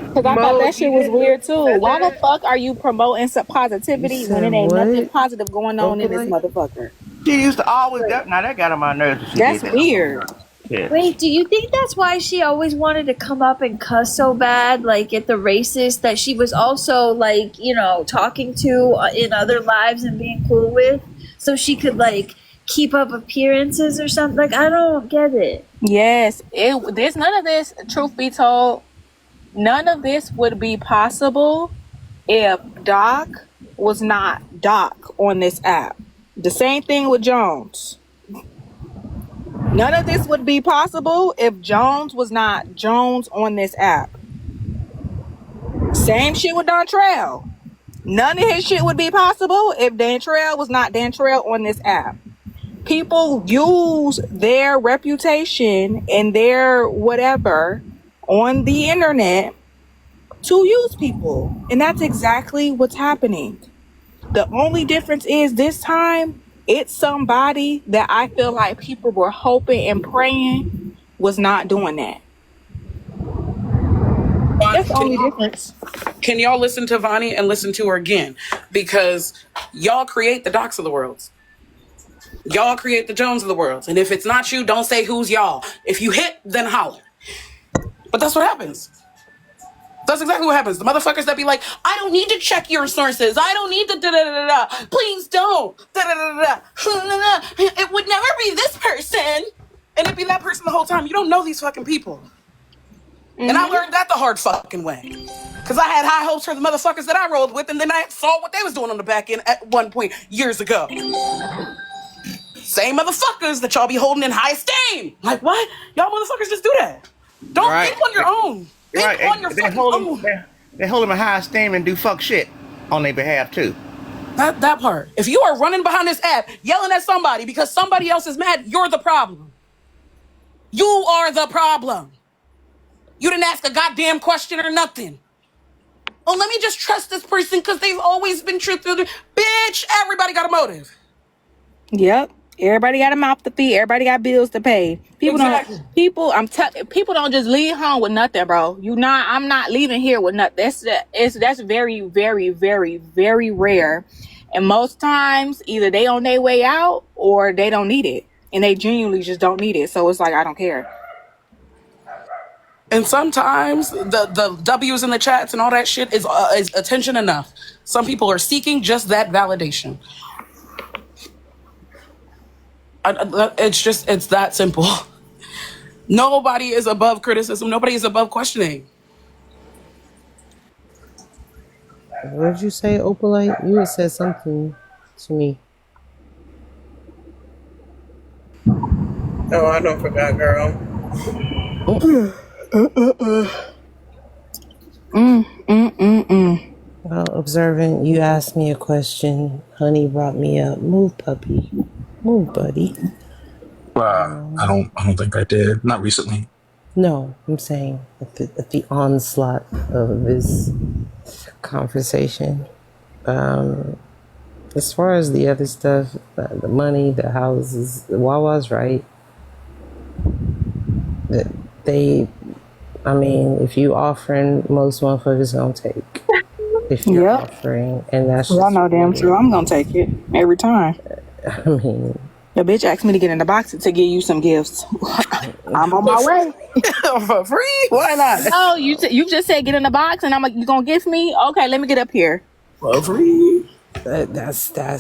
Because I thought that shit was weird too. Why the fuck are you promoting some positivity when it ain't nothing positive going on in this motherfucker? She used to always now that got on my nerves. That's weird. Yeah. Wait, do you think that's why she always wanted to come up and cuss so bad, like at the racist that she was also like, talking to in other lives and being cool with, so she could like keep up appearances or something? Like, I don't get it. Yes, there's none of this. Truth be told, none of this would be possible if Doc was not Doc on this app. The same thing with Jones. None of this would be possible if Jones was not Jones on this app. Same shit with Dontrell. None of his shit would be possible if Dontrell was not Dontrell on this app. People use their reputation and their whatever on the internet to use people. And that's exactly what's happening. The only difference is this time, it's somebody that I feel like people were hoping and praying was not doing that. That's the only difference. Can y'all listen to Vonnie and listen to her again? Because y'all create the Docs of the world. Y'all create the Jones of the world. And if it's not you, don't say who's y'all. If you hit, then holler. But that's what happens. That's exactly what happens. The motherfuckers that be like, I don't need to check your sources. I don't need to da-da-da-da-da. Please don't. Da-da-da-da-da. It would never be this person. And it'd be that person the whole time. You don't know these fucking people. Mm-hmm. And I learned that the hard fucking way. Because I had high hopes for the motherfuckers that I rolled with, and then I saw what they was doing on the back end at one point years ago. Same motherfuckers that y'all be holding in high esteem. Like, what? Y'all motherfuckers just do that. Don't think on your own. Think on your fucking own. They hold them in high esteem and do fuck shit on their behalf, too. That part. If you are running behind this app, yelling at somebody because somebody else is mad, you're the problem. You are the problem. You didn't ask a goddamn question or nothing. Oh, let me just trust this person because they've always been truthful. Bitch, everybody got a motive. Yep. Everybody got a mouth to feed. Everybody got bills to pay. People people don't just leave home with nothing, bro. I'm not leaving here with nothing. That's very, very, very, very rare. And most times either they on their way out or they don't need it. And they genuinely just don't need it. So it's like, I don't care. And sometimes the W's in the chats and all that shit is attention enough. Some people are seeking just that validation. It's that simple. Nobody is above criticism. Nobody is above questioning. What did you say, Opalite? You had said something to me. Oh, I don't forgot, girl. Well, observant, you asked me a question. Honey brought me up. Move, puppy. Move, buddy. I don't think I did. Not recently. No, I'm saying at the onslaught of this conversation. As far as the other stuff, the money, the houses, Wawa's right. I mean, if you offering, most motherfuckers gonna take. If you're offering, and that's Well, I know damn true. I'm gonna take it every time. I mean, The bitch asked me to get in the box to give you some gifts. I'm on my way. For free? Why not? Oh, you just said get in the box, and I'm like, you gonna gift me? Okay, let me get up here. For free. that's not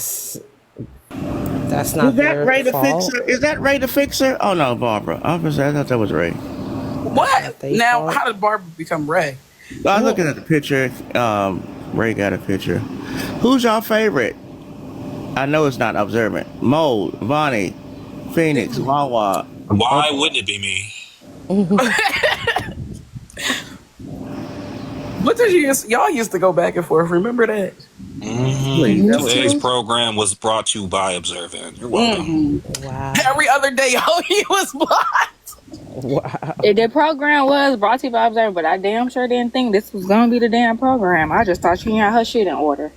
Is that their Ray the fault. Fixer? Is that Ray the Fixer? Oh no, Barbara. I thought that was Ray. What? They Now, fault. how did Barbara become Ray? I was looking at the picture. Ray got a picture. Who's your favorite? I know it's not Observant. Mo, Vonnie, Phoenix, Wawa. Why wouldn't it be me? What did y'all used to go back and forth? Remember that? Today's program was brought to you by Observant. You're welcome. Wow. Every other day, he was blocked. Wow. The program was brought to you by Observer, but I damn sure didn't think this was gonna be the damn program. I just thought she had her shit in order.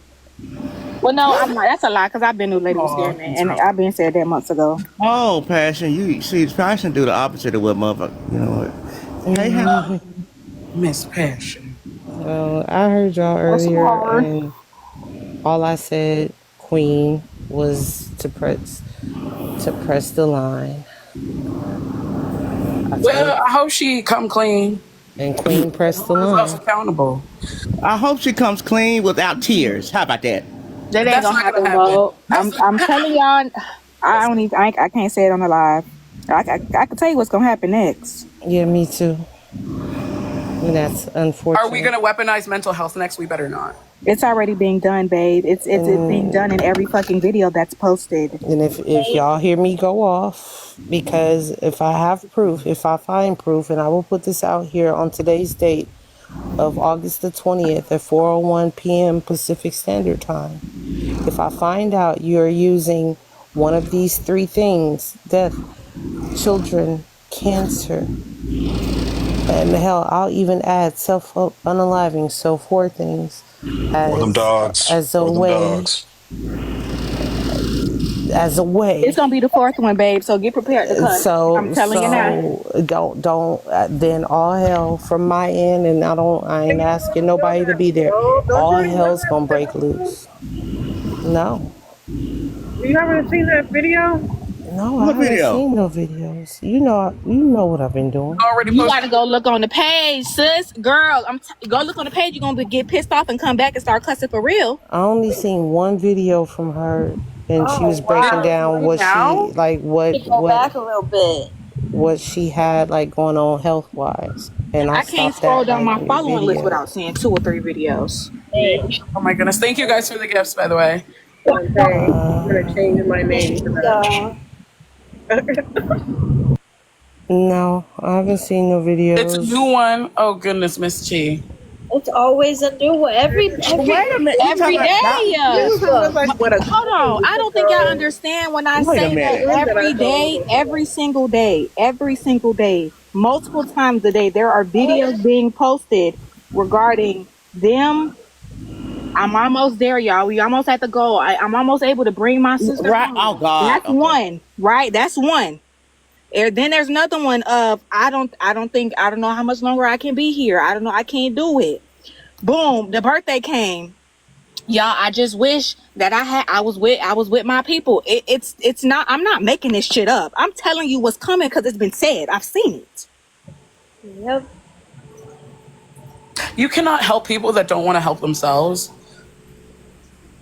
Well, no, I'm not. That's a lie, because I've been new Lady with Scary Man, and I've been said that months ago. Oh, Passion. You see, Passion do the opposite of what motherfucker. You know what? Hey, how? Miss Passion. Well, I heard y'all earlier, and all I said, Queen, was to press the line. Well, I hope she come clean. And Queen pressed the Hold us line. accountable. I hope she comes clean without tears. How about that? That ain't That's gonna not happen, gonna happen. bro. I'm telling y'all, I can't say it on the live. I can tell you what's gonna happen next. Yeah, me too. And that's unfortunate. Are we gonna weaponize mental health next? We better not. It's already being done, babe. It's being done in every fucking video that's posted. And if y'all hear me go off, because if I have proof, if I find proof, and I will put this out here on today's date of August the 20th at 4:01 p.m. Pacific Standard Time. If I find out you're using one of these three things, death, children, cancer, and hell, I'll even add self-unaliving, so four things Or them dogs. as a Or them way. dogs. As a way. It's gonna be the fourth one, babe. So get prepared to cut. I'm telling you now. Don't then all hell from my end, and I ain't asking nobody to be there. All hell's gonna break loose. No, You haven't seen that video? no, I What haven't video? seen no videos. You know what I've been doing. Already You posted. gotta go look on the page, sis. Girl, go look on the page. You're gonna get pissed off and come back and start cussing for real. I only seen one video from her, and she was breaking down what Now? she like, Go back a little bit. what she had like going on health wise. And I can't stopped scroll at, down my like, following list video. without seeing 2 or 3 videos. Oh my goodness! Thank you guys for the gifts, by the way. I'm gonna change my name to that. No, I haven't seen no videos. It's a new one. Oh goodness, Miss Chi. It's always a new one. Every Wait a minute. you Every talking about- day. This was like what a Hold on. I don't think y'all understand when I Wait a say that minute. every day, every single day, multiple times a day, there are videos being posted regarding them. I'm almost there, y'all. We almost at the goal. I'm almost able to bring my sister Right. home. Oh God. That's Okay. one, right? That's one. And then there's another one of I don't know how much longer I can be here. I don't know. I can't do it. Boom, the birthday came. Y'all, I just wish that I was with my people. It's not, I'm not making this shit up. I'm telling you what's coming because it's been said. I've seen it. Yep. You cannot help people that don't want to help themselves.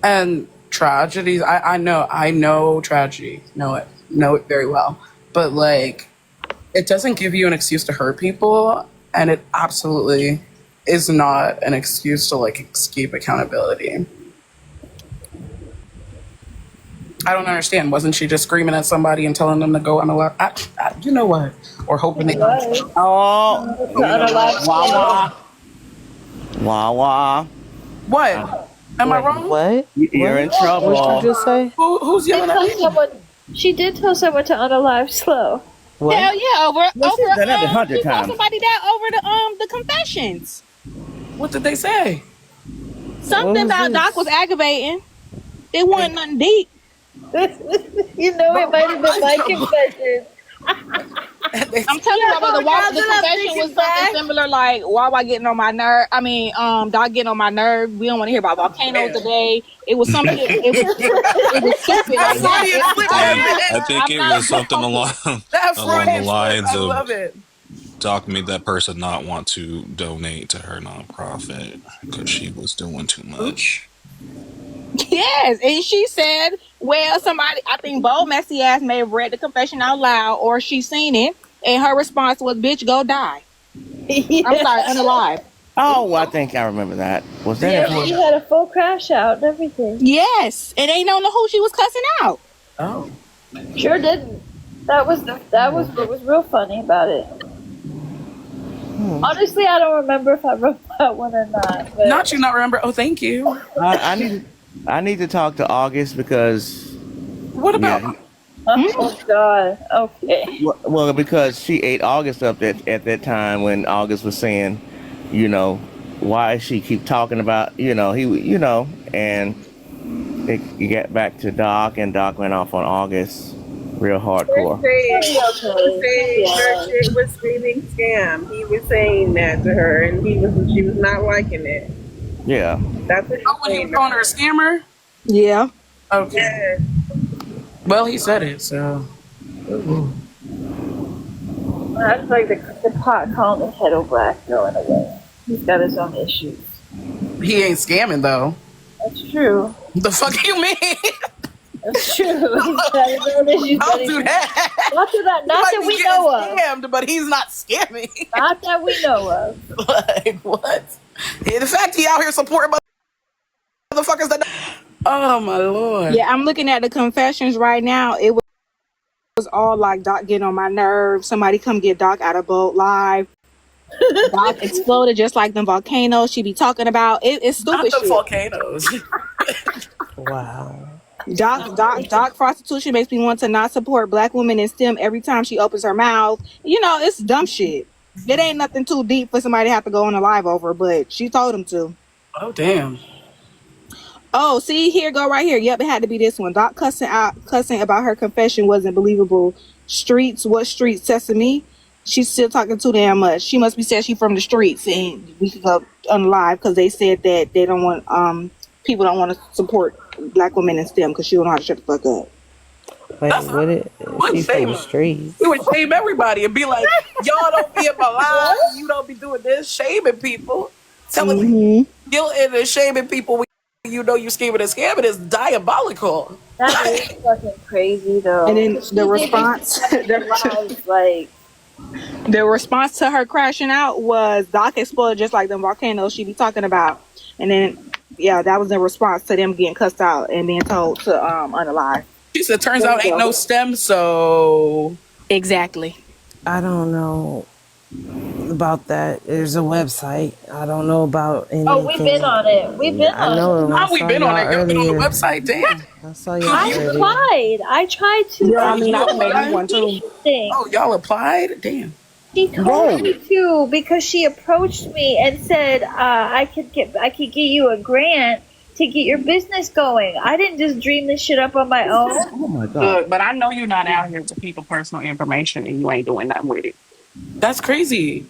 And tragedies, I know tragedy. Know it very well. But like, It doesn't give you an excuse to hurt people, and it absolutely is not an excuse to like escape accountability. I don't understand. Wasn't she just screaming at somebody and telling them to go on a live? You know what? Or hoping they. Oh, wah wah. What? Am I wrong? What? You're in trouble. What did you just say? Who's yelling at me? She did tell someone to unalive Slow. What? Hell yeah, over done that 100 she told times. somebody that over the confessions. What did they say? Something What was about this? Doc was aggravating. It wasn't nothing deep. You know, it might have been my confession. I'm telling you, about the confession was something similar, like Wawa getting on my nerve. I mean, Doc getting on my nerve. We don't want to hear about volcanoes today. It was something. It was stupid. Like that. I think it was something along the lines I love of it. Doc made that person not want to donate to her nonprofit because she was doing too much. Yes, and she said, well, somebody, I think Bo messy ass may have read the confession out loud, or she seen it, and her response was, "Bitch, go die." I'm sorry, unalive. Oh, I think I remember that. Was that? Yeah, she had a full crash out and everything. Yes, and they don't know who she was cussing out. Oh. Sure didn't. That was what was real funny about it. Honestly, I don't remember if I wrote that one or not. But Not you not remember. Oh, thank you. I need to talk to August because. What about? Yeah, oh God. Okay. well, because she ate August up at that time when August was saying, you know, why she keep talking about, you know, and it got back to Doc, and Doc went off on August real hardcore. Her shit was screaming scam. He was saying that to her, and she was not liking it. Yeah. That's what Oh, when he was calling her a scammer? Yeah. Okay. Yeah. Well, he said it, so. That's like the pot calling the kettle black going away. He's got his own issues. He ain't scamming, though. That's true. The fuck you mean? That's true. He's got his own issues. Don't do that. Not that we know of. Scammed, but he's not scamming. Not that we know of. Like, what? Yeah, the fact he out here supporting motherfuckers that. Oh, my Lord. Yeah, I'm looking at the confessions right now. It was all like Doc getting on my nerves. Somebody come get Doc out of boat live. Doc exploded just like them volcanoes she be talking about. It's stupid Not the shit. volcanoes. Wow. Doc prostitution makes me want to not support black women in STEM every time she opens her mouth. You know, it's dumb shit. It ain't nothing too deep for somebody to have to go on a live over, but she told him to. Oh, damn. Oh, see, here go right here. Yep, it had to be this one. Doc cussing about her confession wasn't believable. Streets, what streets? Sesame. She's still talking too damn much. She must be said she from the streets, and we could go on live because they said that they don't want people don't want to support black women in STEM because she don't know how to shut the fuck up. Wait, what it? She from the streets. We would shame everybody and be like, y'all don't be in my life. You don't be doing this. Shaming people. Telling guilt and shaming people when you know you scheming and scamming is diabolical. That is fucking crazy, though. And then the response, the response to her crashing out was Doc exploded just like them volcanoes she be talking about. And then, yeah, that was the response to them getting cussed out and being told to unalive. She said, turns out ain't no STEM, so. Exactly. I don't know about that. There's a website. I don't know about anything. Oh, we've been on it. We've been on I know. it. How we been on it? You've been on the website, damn. I saw you. I applied. I tried to. Yeah, I mean, I made one too. Oh, y'all applied? Damn. She told me to because she approached me and said I could get you a grant to get your business going. I didn't just dream this shit up on my own. Oh my God. Look, but I know you're not out here to people personal information and you ain't doing nothing with it. That's crazy.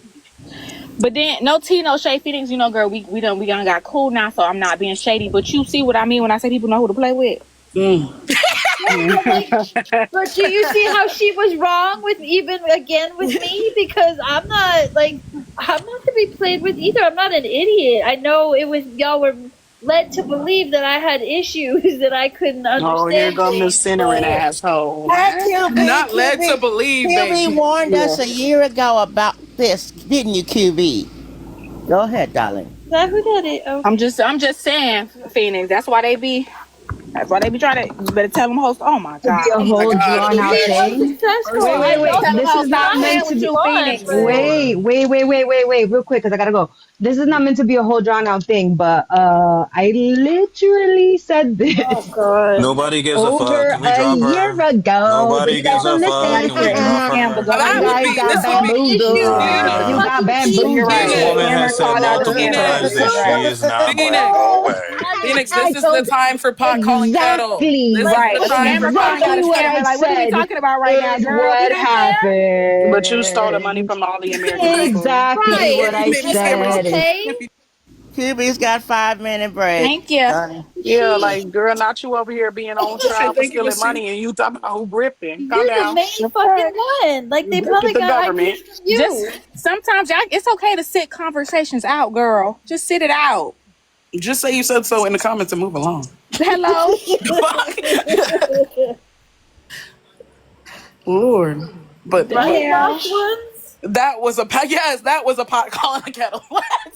But then no tea, no shade feelings, you know, girl. We done got cool now, so I'm not being shady. But you see what I mean when I say people know who to play with. But do you see how she was wrong with me? Because I'm not to be played with either. I'm not an idiot. I know it was y'all were led to believe that I had issues that I couldn't Oh, here understand come the things. centering But asshole. Not led to believe, QB baby. warned Yeah. us a year ago about this, didn't you, QB? Go ahead, darling. is that who that is? Oh. I'm just saying, Phoenix. That's why they be trying to. You better tell them host. Oh my To be a god. Oh my whole God. drawn out Be thing. unsuccessful. First of I all, know tell them This is host. that's not I'm not playing meant what to with you be. you, want, Phoenix. but Wait, real quick, because I gotta go. This is not meant to be a whole drawn out thing, but I literally said oh this god. Nobody gives a fuck. over Can we a drop year her? ago. Nobody Did you guys gives don't a fuck. Nobody listen? Can we cares. This drop scam will her? go Now You that on. would guys be, got this would be, Issue bamboozled. is You Nah. got fucking You're right. This bamboozled. The woman scammer has said called out the multiple scammer. times that You're she right. is not going to Phoenix. go away. Phoenix, I this is the told time for pot calling kettle. exactly, This is Right. the A time for scammer pot calling out a exactly calling what kettle. scammer. I Like, what are we said talking about right now, is girl? We what don't care. But you stole the money happened. from all the American Okay. people. Exactly right. what You I made me say real said. quick. Okay. QB's got 5 minute break. Thank you. Yeah, She like girl, not you over here being on trial for Thank you, stealing Missy. money and you talking about who gripping. Calm you're the down. main fucking one. Like they Look probably at the got government. ideas from you. Just sometimes y'all, it's okay to sit conversations out, girl. Just sit it out. Just say you said so in the comments and move along. Hello. Lord. But The lost ones. that was a pot. Yes, that was a pot calling a kettle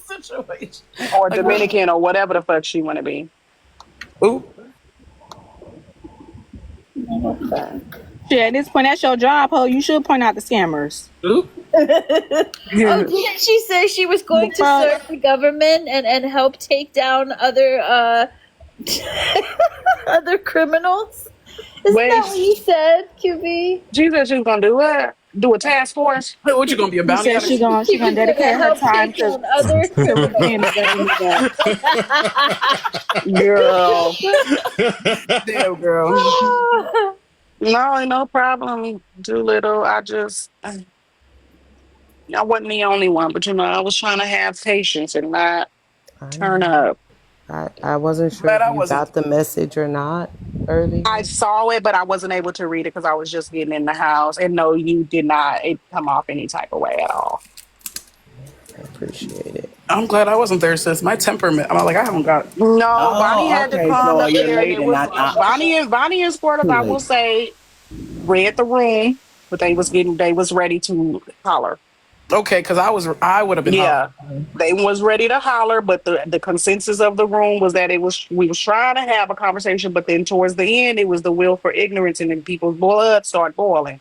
situation. Or Like, Dominican or whatever the fuck she wanna be. ooh, Yeah, at this point, that's your job, ho. You should point out the scammers. ooh. Oh, didn't she say she was going to fuck? serve the government and help take down other other criminals? Isn't Wait. that what you said, QB? She said she was gonna do what? Do a task force? What you gonna be a She bounty said hunter? she gonna dedicate her Help time take down to other paying the government back. Girl. Damn, girl. No, no problem, Doolittle. I wasn't the only one, but I was trying to have patience and not turn up. I wasn't sure Glad if I you wasn't. got the message or not earlier. I saw it, but I wasn't able to read it because I was just getting in the house. And no, you did not. It come off any type of way at all. I appreciate it. I'm glad I wasn't there, sis. My temperament. I'm like, I haven't got. No, Bonnie had to okay, come so up you're there, and late it and was not Bonnie and Sportive. too I will late. say, read the room, but they was ready to holler. Okay, because I would have been. Yeah, they was ready to holler, but the consensus of the room was that we was trying to have a conversation, but then towards the end, it was the will for ignorance, and then people's blood start boiling.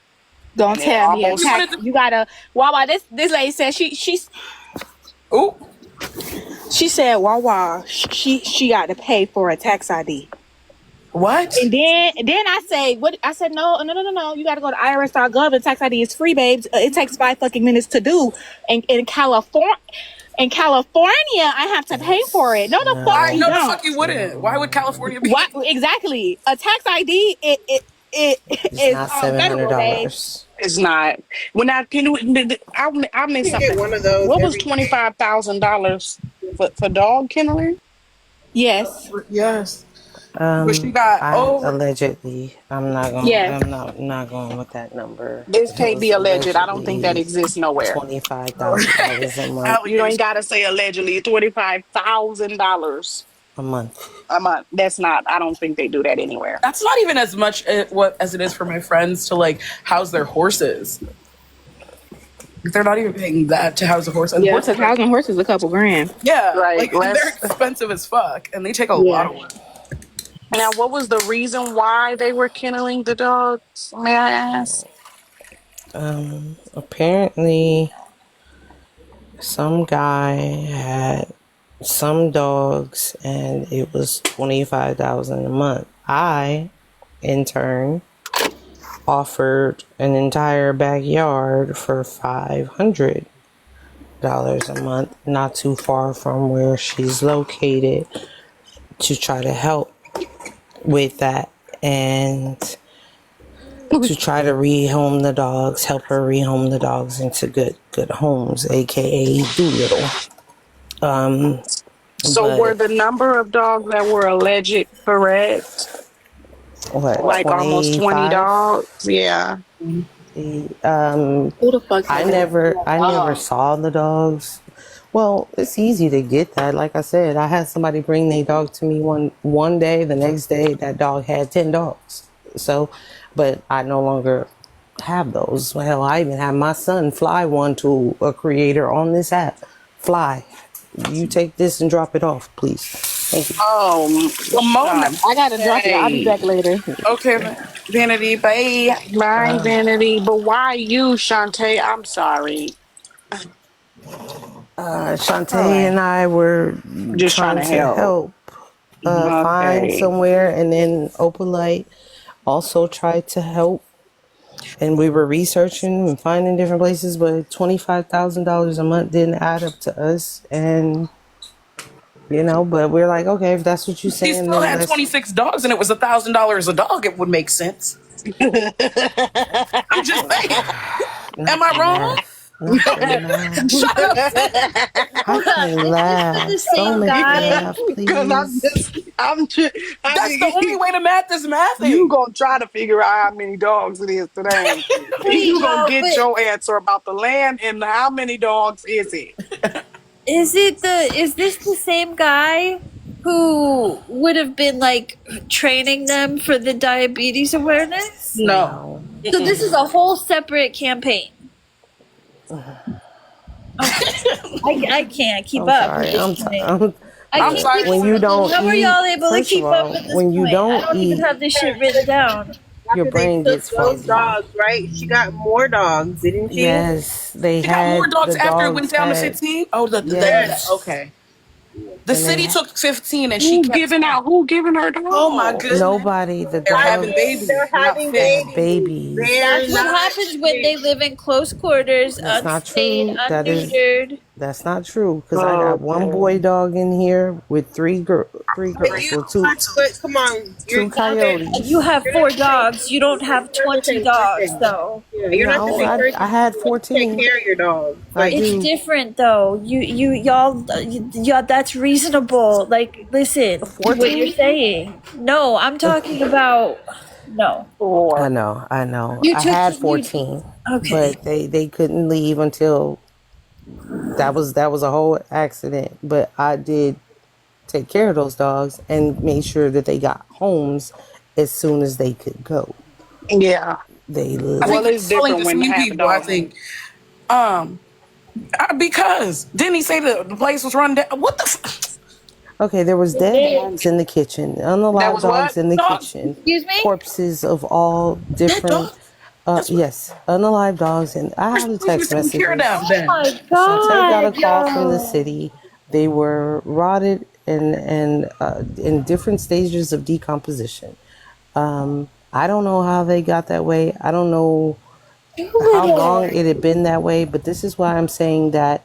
Don't And it tell me almost- attack. You gotta. Wawa. This lady said Ooh. she said Wawa. She got to pay for a tax ID. What? And then I say, what? I said, no. You got to go to irs.gov and tax ID is free, babes. It takes 5 fucking minutes to do. And in California, I have to pay for it. No, the fuck Why? you No, the don't. fuck you wouldn't. Why would California be? What exactly? A tax ID it It's is not federal, babe. $700. It's not. When I missed You get something. one of those. What was every- $25,000 for dog kenneling? Yes. Yes. But she got Allegedly. I'm not going. Yes. I'm not going with that number. This It can't was be alleged. I don't think that allegedly exists nowhere. $25,000 a month. You ain't gotta say allegedly. $25,000 A month. a month. That's not. I don't think they do that anywhere. That's not even as much as it is for my friends to like house their horses. They're not even paying that to house a horse. And Yeah, horses, because housing horses is a couple grand. yeah, Right, like less- they're expensive as fuck, and they take a lot of work. Now, what was the reason why they were kenneling the dogs? May I ask? Apparently, some guy had some dogs, and it was $25,000 a month. I, in turn, offered an entire backyard for $500 a month, not too far from where she's located, to try to help with that and to try to rehome the dogs, help her rehome the dogs into good homes, aka Doolittle. So, But- were the number of dogs that were alleged correct? What? Like almost 20 25? dogs? Yeah. Who the fuck? I never saw the dogs. Well, it's easy to get that. Like I said, I had somebody bring their dog to me one day. The next day, that dog had 10 dogs. So, but I no longer have those. Well, I even have my son fly one to a creator on this app. Fly. You take this and drop it off, please. Thank you. Mona. I gotta drop it. I'll be back later. Okay, Vanity, bye. My vanity, but why you, Shantae? I'm sorry. Shantae and I were Just trying trying to to help. help find Okay. somewhere, and then Open Light also tried to help. And we were researching and finding different places, but $25,000 a month didn't add up to us. And but we're like, okay, if that's what you're He saying, still then had let's. 26 dogs and it was $1,000 a dog. It would make sense. I'm just saying. Am I wrong? Not the math. Shut up. I can't laugh. the Don't same make me guy. laugh, Because please. That's the only way to math is mathing. You gonna try to figure out how many dogs it is today. You gonna get but your answer about the land and how many dogs is it? is this the same guy who would have been like training them for the diabetes awareness? No. So this is a whole separate campaign. I can't keep I'm up. sorry. With this point. I'm I I'm can't sorry. keep when you up. don't How are eat. y'all able to First keep of up all, with this when you point? I don't don't even eat, have this shit written down. your after they brain took gets those fuzzy. dogs, right? She got more dogs, didn't she? Yes, they She got more had dogs the after it went dogs down to had 15? Oh, yes, okay. The and city they took 15 and she Who kept giving out? Who giving her dogs? Oh my goodness. nobody. The They're having dogs babies, They're not having they fish. had babies. babies. They're That's what not. happens when they live in close quarters, That's not unspayed, true. unneutered. That's not true. Because I got one boy dog in here with three girls. But you, Well, two but come on, two coyotes. You have you're 4 not the same. dogs. You don't have You're not the 20 same dogs, person. though. Yeah, you're not the No, same person. I had Take 14. care of your dogs. I Like It's do. different, though. Y'all, that's reasonable. Like, listen to what you're 14? saying. No, I'm talking about no. I know. You I took had you 14, okay. but they couldn't leave until that was a whole accident. But I did take care of those dogs and made sure that they got homes as soon as they could go. Yeah. They I think Well, lived. it's he's telling different the when you same have people, I dogs. think. Because didn't he say the place was run down? What the Okay, there was dead dogs in the kitchen, That unalive was what? dogs in the dogs? kitchen, Excuse me? corpses of all Dead different. dogs? That's what Yes, unalive dogs, and I we're have the supposed to be text taking care of messages. them then. My Shantae got a God, call from the yo. city. They were rotted and in different stages of decomposition. I don't know how they got that way. I don't know how long it had been that way, but this is why I'm saying that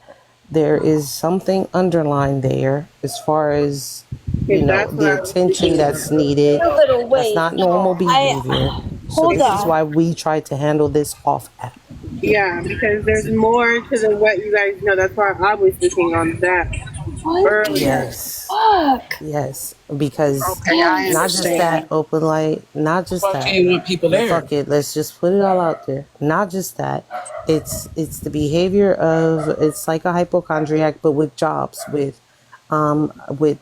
there is something underlined there as far as that's what the I was attention thinking. that's needed. A little That's wait. not normal No, behavior. So hold this is on. why we try to handle this off app. Yeah, because there's more to the what you guys know. That's why I was thinking on that earlier. Yes. Fuck. Yes, because Okay, I not just that understand. open light, not just Fuck that. you want people there. Fuck it, let's just put it all out there. Not just that. It's the behavior of it's like a hypochondriac, but with jobs, with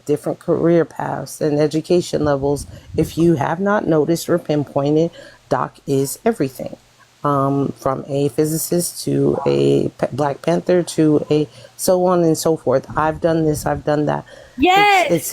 different career paths and education levels. If you have not noticed or pinpointed, Doc is everything. From a physicist to a Black Panther to a so on and so forth. I've done this, I've done that. Yes.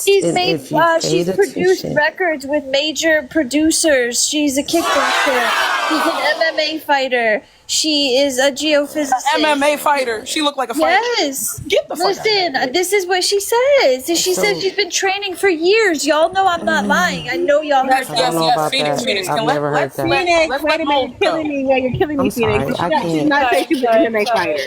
She's made. if you She's paid produced attention. records with major producers. She's a kickboxer. She's an MMA fighter. She is a geophysicist. MMA fighter. She looked like a fighter. Yes. Get the fuck out of here. Listen, this is what she says. She says she's been training for years. Y'all know I'm not lying. I know y'all Yes, heard I don't that. know yes, about Phoenix, that. Phoenix. I've Can never heard let's that. let Phoenix, wait a minute, Mo you're killing go. me. Yeah, you're killing me, I'm Phoenix. sorry, I She did can't. not say she was an MMA Sorry. fighter.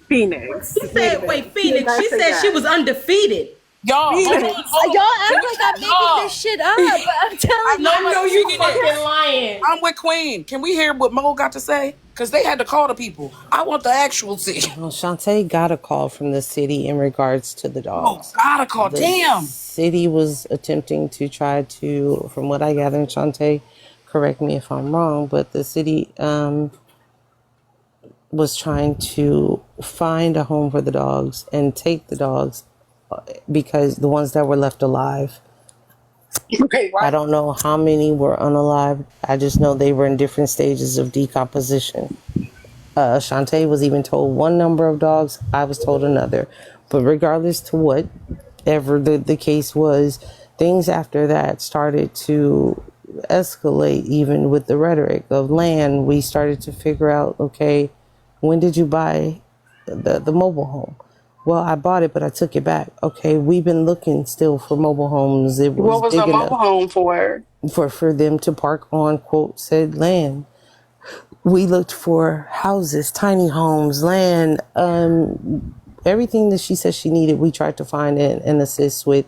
Phoenix. She said, wait, Phoenix, she said she was undefeated. Y'all, hold on, hold on. Y'all act like I'm making this shit up, but I'm telling you. I know you fucking lying. I'm with Queen. Can we hear what Mo got to say? Because they had to call the people. I want the actual tea. Well, Shantae got a call from the city in regards to the Oh, dogs. gotta call. The Damn. city was attempting to try to, from what I gather, and Shantae, correct me if I'm wrong, but the city was trying to find a home for the dogs and take the dogs because the ones that were left alive. Okay, I why? don't know how many were unalive. I just know they were in different stages of decomposition. Shantae was even told one number of dogs. I was told another. But regardless to whatever the case was, things after that started to escalate, even with the rhetoric of land. We started to figure out, okay, when did you buy the mobile home? Well, I bought it, but I took it back. Okay, we've been looking still for mobile homes. It What was was the big mobile enough home for? for them to park on, quote, said land. We looked for houses, tiny homes, land, everything that she said she needed, we tried to find and assist with.